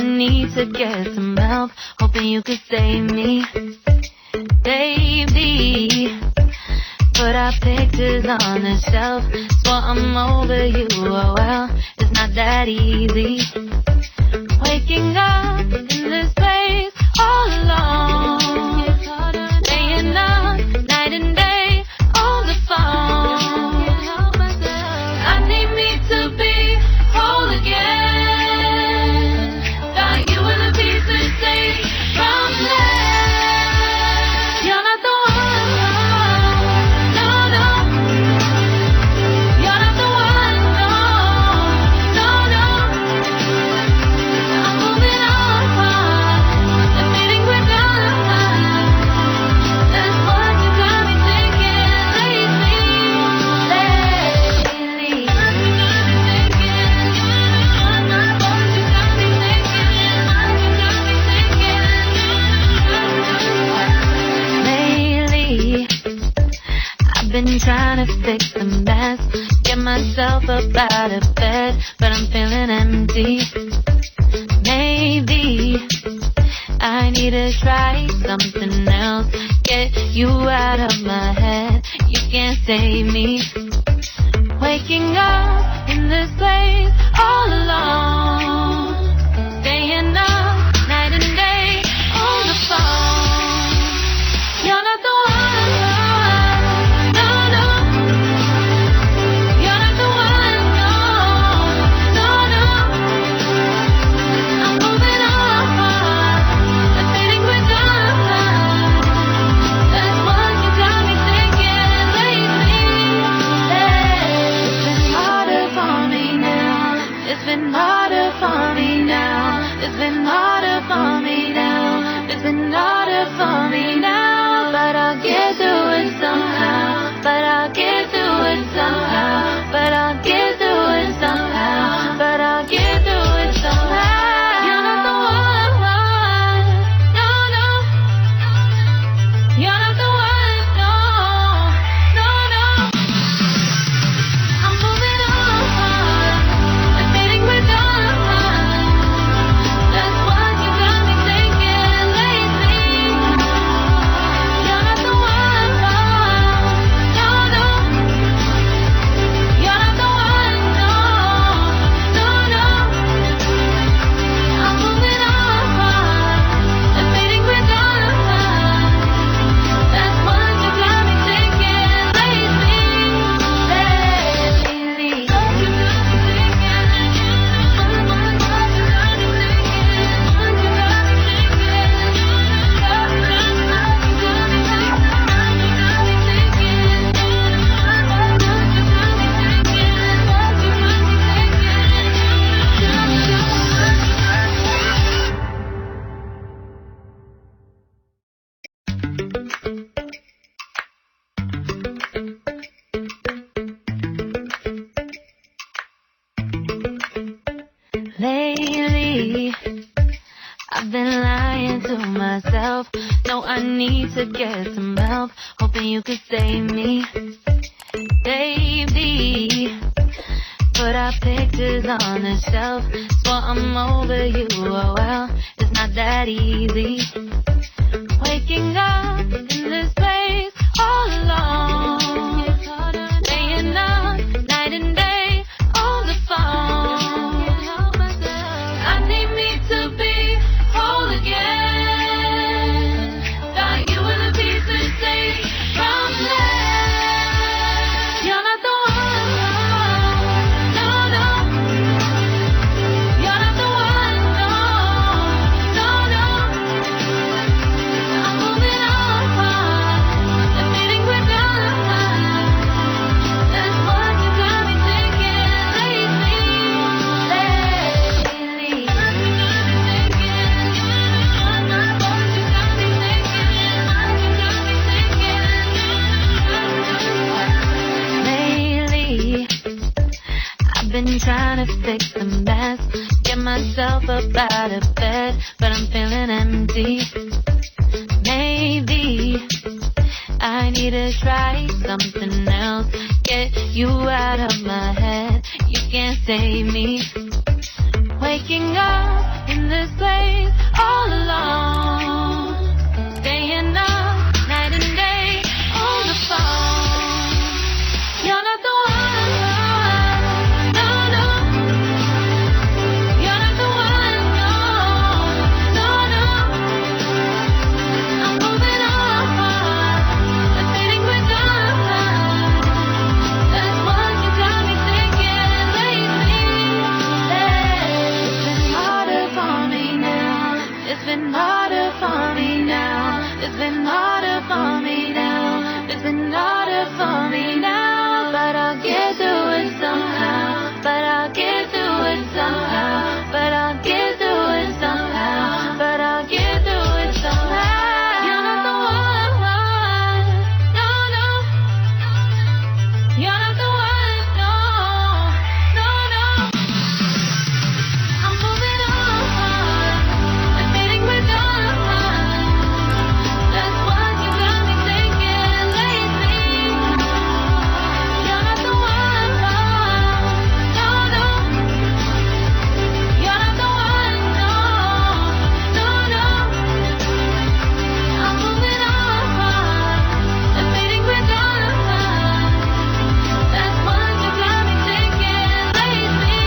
need to get some help, hoping you could save me, baby. Put our pictures on the shelf, swore I'm over you, oh well, it's not that easy. Waking up in this place all alone, staying up night and day on the phone. I need me to be whole again. Thought you were the piece to take from there. You're not the one, no, no. You're not the one, no, no, no. I'm moving on, the feeling we're done. That's what you got me thinking lately. I've been trying to fix the mess, get myself up out of bed, but I'm feeling empty. Maybe I need to try something else, get you out of my head. You can't save me. Waking up in this place all alone, staying up night and day on the phone. You're not the one, no, no. You're not the one, no, no, no. I'm moving on, the feeling we're done. That's what you got me thinking lately. It's been harder for me now. It's been harder for me now. It's been harder for me now. It's been harder for me now. But I'll get through it somehow. But I'll get through it somehow. But I'll get through it somehow. But I'll get through it somehow. You're not the one, no, no. You're not the one, no, no, no. I'm moving on, the feeling we're done. That's what you got me thinking lately. You're not the one, no, no. You're not the one, no, no, no. I'm moving on, the feeling we're done. That's what you got me thinking lately. Lately, I've been lying to myself. No, I need to get some help, hoping you could save me, baby. Put our pictures on the shelf, swore I'm over you, oh well, it's not that easy. Waking up in this place all alone, staying up night and day on the phone. I need me to be whole again. Thought you were the piece to take from there. You're not the one, no, no. You're not the one, no, no, no. I'm moving on, the feeling we're done. That's what you got me thinking lately. Lately, I've been trying to fix the mess, get myself up out of bed, but I'm feeling empty. Maybe I need to try something else, get you out of my head. You can't save me. Waking up in this this place all alone, staying up night and day on the phone. You're not the one, no, no. You're not the one, no, no, no. I'm moving on, the feeling we're done. That's what you got me thinking lately. It's been harder for me now. It's been harder for me now. It's been harder for me now. It's been harder for me now. But I'll get through it somehow. But I'll get through it somehow. But I'll get through it somehow. But I'll get through it somehow. You're not the one, no, no. You're not the one, no, no, no. I'm moving on, the feeling we're done. That's what you got me thinking lately. You're not the one, no, no. You're not the one, no, no, no. I'm moving on, the feeling we're done. That's what you got me thinking lately.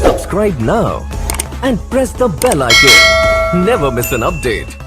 Subscribe now and press the bell icon. Never miss an update.